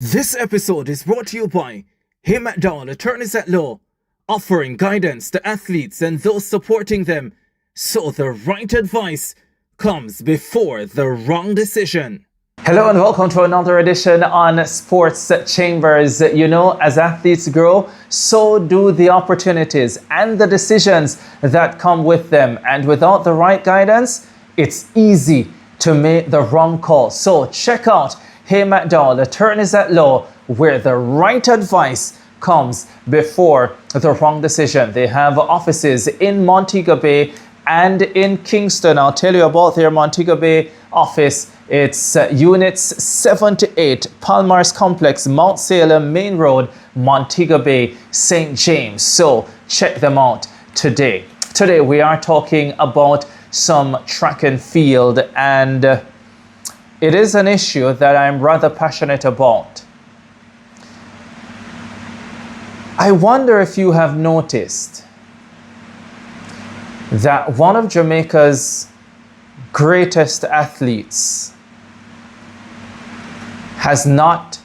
This episode is brought to you by Hey McDowell, attorneys at law, offering guidance to athletes and those supporting them, so the right advice comes before the wrong decision. Hello and welcome to another edition on Sports Chambers. You know, as athletes grow, so do the opportunities and the decisions that come with them. And without the right guidance, it's easy to make the wrong call. So check out Hey McDowell, attorneys at law, where the right advice comes before the wrong decision. They have offices in Montego Bay and in Kingston. I'll tell you about their Montego Bay office. It's units 7 to 8, Palmars Complex, Mount Salem, Main Road, Montego Bay, St. James. So check them out today. Today we are talking about some track and field, and it is an issue that I'm rather passionate about. I wonder if you have noticed that one of Jamaica's greatest athletes has not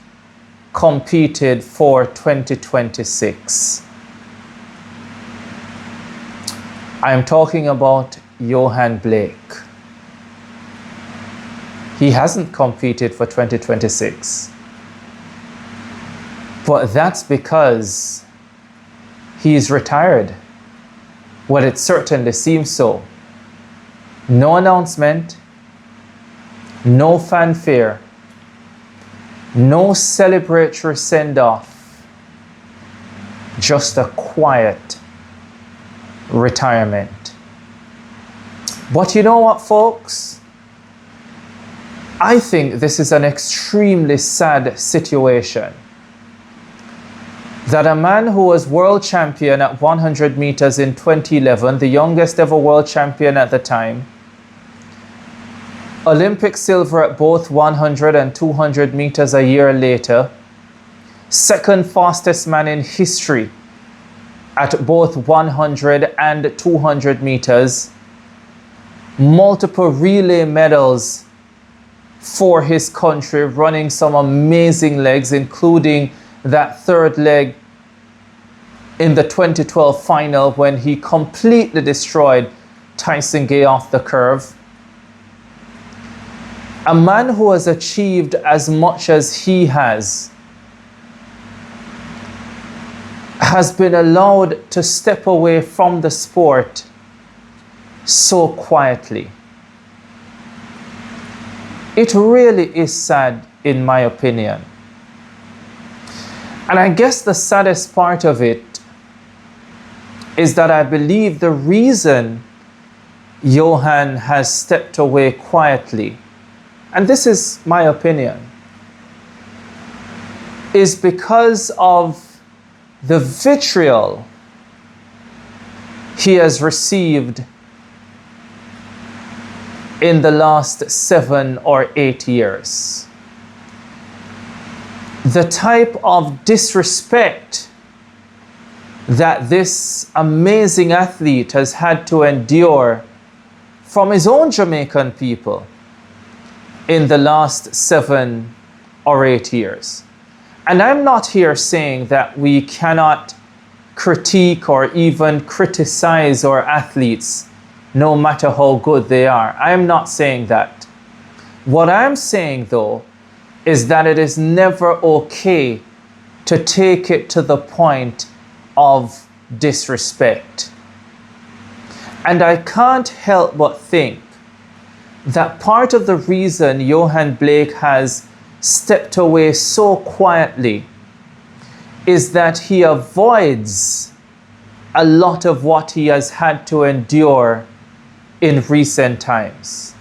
competed for 2026. I am talking about Johan Blake. He hasn't competed for 2026. But that's because he's retired. Well, it certainly seems so. No announcement, no fanfare, no celebratory send-off, just a quiet retirement. But you know what, folks? I think this is an extremely sad situation. That a man who was world champion at 100 meters in 2011, the youngest ever world champion at the time, Olympic silver at both 100 and 200 meters a year later, second fastest man in history at both 100 and 200 meters, multiple relay medals for his country, running some amazing legs, including that third leg in the 2012 final when he completely destroyed Tyson Gay off the curve. A man who has achieved as much as he has been allowed to step away from the sport so quietly. It really is sad, in my opinion. And I guess the saddest part of it is that I believe the reason Johan has stepped away quietly, and this is my opinion, is because of the vitriol he has received in the last 7 or 8 years. The type of disrespect that this amazing athlete has had to endure from his own Jamaican people in the last 7 or 8 years. And I'm not here saying that we cannot critique or even criticize our athletes no matter how good they are. I am not saying that. What I'm saying, though, is that it is never okay to take it to the point of disrespect. And I can't help but think that part of the reason Johan Blake has stepped away so quietly is that he avoids a lot of what he has had to endure in recent times.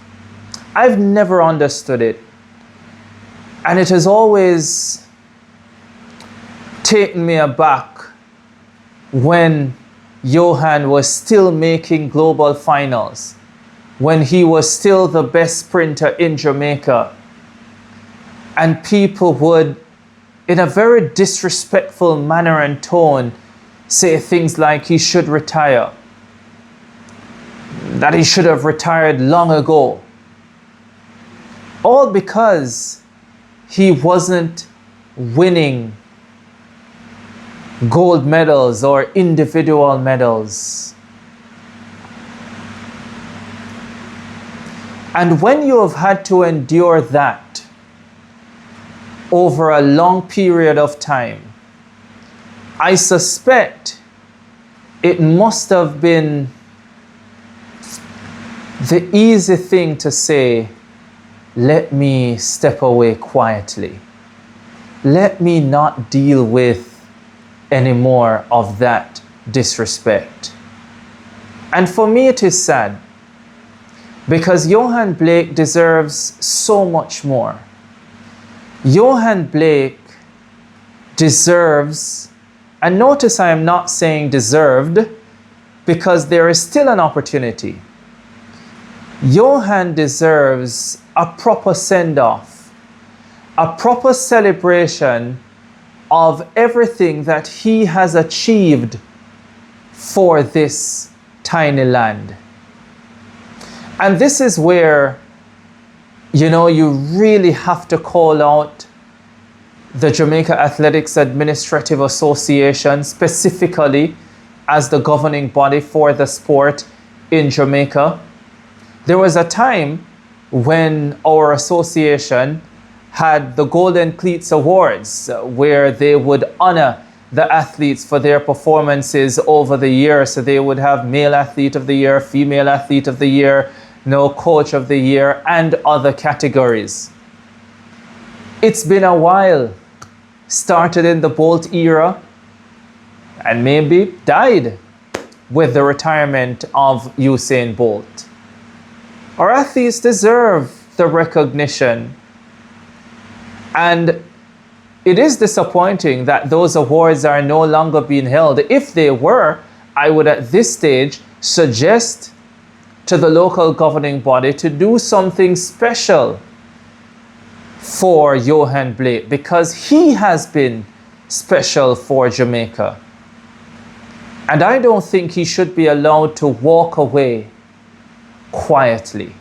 I've never understood it. And it has always taken me aback when Johan was still making global finals, when he was still the best sprinter in Jamaica, and people would, in a very disrespectful manner and tone, say things like he should retire, that he should have retired long ago, all because he wasn't winning gold medals or individual medals. And when you have had to endure that over a long period of time, I suspect it must have been the easy thing to say, let me step away quietly. Let me not deal with any more of that disrespect. And for me it is sad, because Johan Blake deserves so much more. Johan Blake deserves, and notice I am not saying deserved, because there is still an opportunity. Johan deserves a proper send-off, a proper celebration of everything that he has achieved for this tiny land. And this is where, you really have to call out the Jamaica Athletics Administrative Association, specifically as the governing body for the sport in Jamaica. There was a time when our association had the Golden Cleats Awards, where they would honor the athletes for their performances over the year. So they would have Male Athlete of the Year, Female Athlete of the Year, Coach of the Year, and other categories. It's been a while. Started in the Bolt era and maybe died with the retirement of Usain Bolt. Our athletes deserve the recognition, and it is disappointing that those awards are no longer being held. If they were, I would at this stage suggest to the local governing body to do something special for Johan Blake, because he has been special for Jamaica. And I don't think he should be allowed to walk away quietly.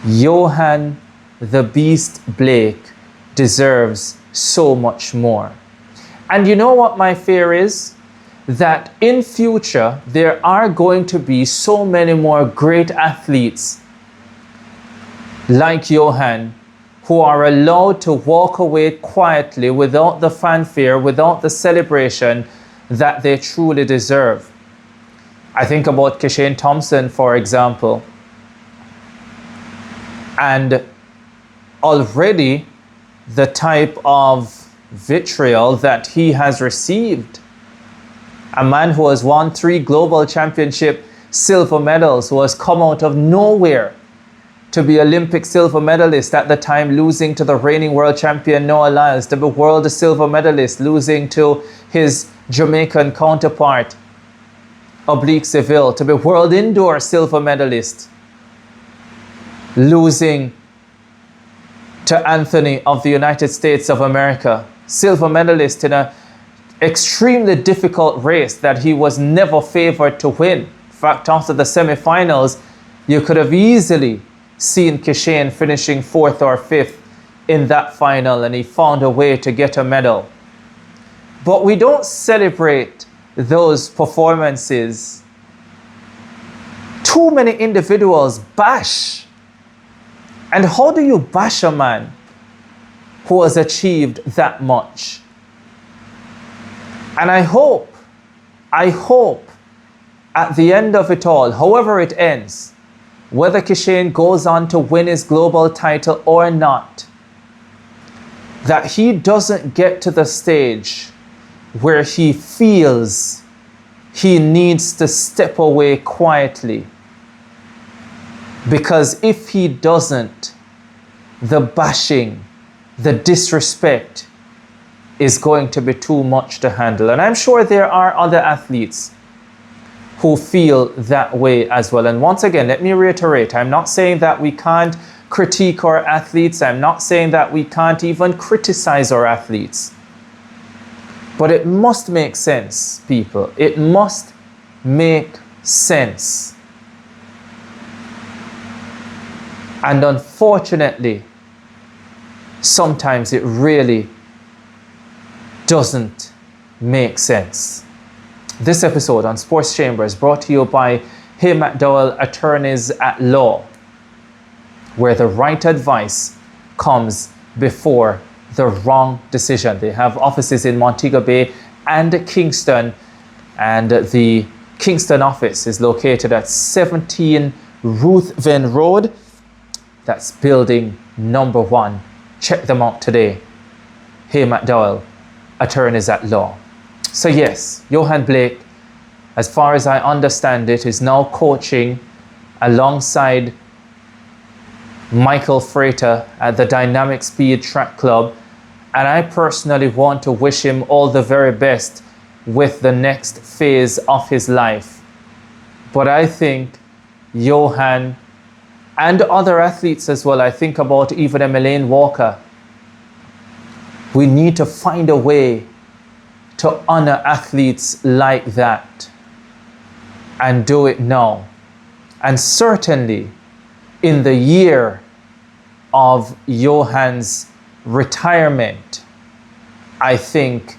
Johan the Beast Blake deserves so much more. And you know what my fear is? That in future there are going to be so many more great athletes like Johan who are allowed to walk away quietly without the fanfare, without the celebration that they truly deserve. I think about Kishane Thompson, for example. And already the type of vitriol that he has received. A man who has won 3 global championship silver medals, who has come out of nowhere to be Olympic silver medalist, at the time losing to the reigning world champion Noah Lyles, to be world silver medalist, losing to his Jamaican counterpart Oblique Seville, to be world indoor silver medalist, losing to Anthony of the United States of America, silver medalist in an extremely difficult race that he was never favored to win. In fact, after the semi-finals, you could have easily seen Kishane finishing 4th or 5th in that final, and he found a way to get a medal. But we don't celebrate those performances. Too many individuals bash. And how do you bash a man who has achieved that much? And I hope at the end of it all, however it ends, whether Kishane goes on to win his global title or not, that he doesn't get to the stage where he feels he needs to step away quietly. Because if he doesn't, the bashing, the disrespect is going to be too much to handle. And I'm sure there are other athletes who feel that way as well. And once again, let me reiterate, I'm not saying that we can't critique our athletes. I'm not saying that we can't even criticize our athletes. But it must make sense, people. It must make sense. And unfortunately, sometimes it really doesn't make sense. This episode on Sports Chamber is brought to you by Hay McDowell Attorneys at Law, where the right advice comes before the wrong decision. They have offices in Montego Bay and Kingston, and the Kingston office is located at 17 Ruthven Road. That's building number 1. Check them out today. Hay McDowell Attorneys at Law. So yes, Johan Blake, as far as I understand it, is now coaching alongside Michael Frater at the Dynamic Speed Track Club, and I personally want to wish him all the very best with the next phase of his life. But I think Yohan and other athletes as well, I think about even Elaine Walker, we need to find a way to honor athletes like that and do it now. And certainly in the year of Yohan's retirement, I think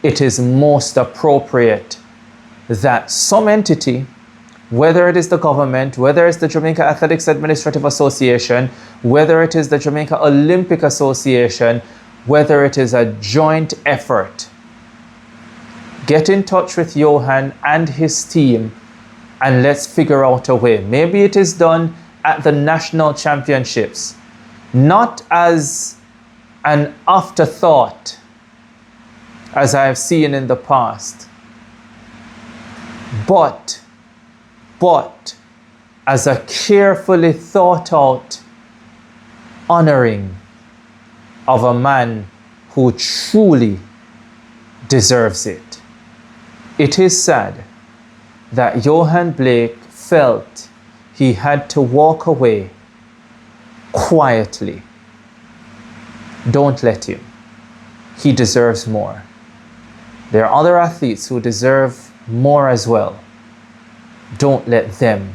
it is most appropriate that some entity, whether it is the government, whether it's the Jamaica Athletics Administrative Association, whether it is the Jamaica Olympic Association, whether it is a joint effort, get in touch with Yohan and his team and let's figure out a way. Maybe it is done at the national championships, not as an afterthought, as I have seen in the past, but as a carefully thought out honoring of a man who truly deserves it. It is sad that Johan Blake felt he had to walk away quietly. Don't let him. He deserves more. There are other athletes who deserve more as well. Don't let them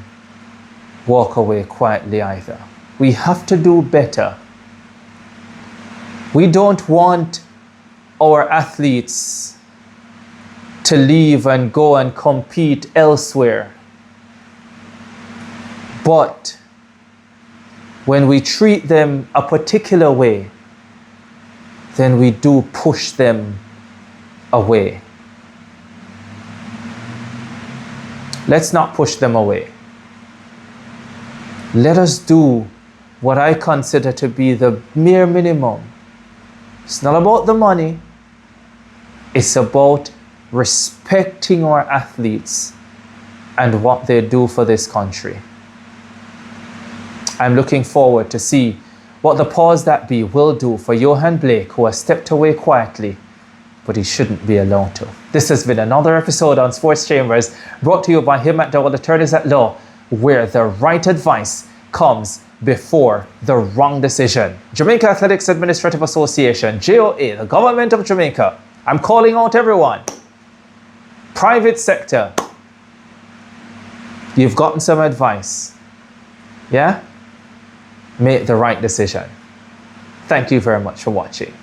walk away quietly either. We have to do better. We don't want our athletes to leave and go and compete elsewhere. But when we treat them a particular way, then we do push them away. Let's not push them away. Let us do what I consider to be the mere minimum. It's not about the money. It's about respecting our athletes and what they do for this country. I'm looking forward to see what the powers that be will do for Johan Blake, who has stepped away quietly, but he shouldn't be allowed to. This has been another episode on Sports Chambers, brought to you by Hay McDowell Attorneys at Law, where the right advice comes before the wrong decision. Jamaica Athletics Administrative Association, JOA, the government of Jamaica. I'm calling out everyone. Private sector. You've gotten some advice. Yeah? Make the right decision. Thank you very much for watching.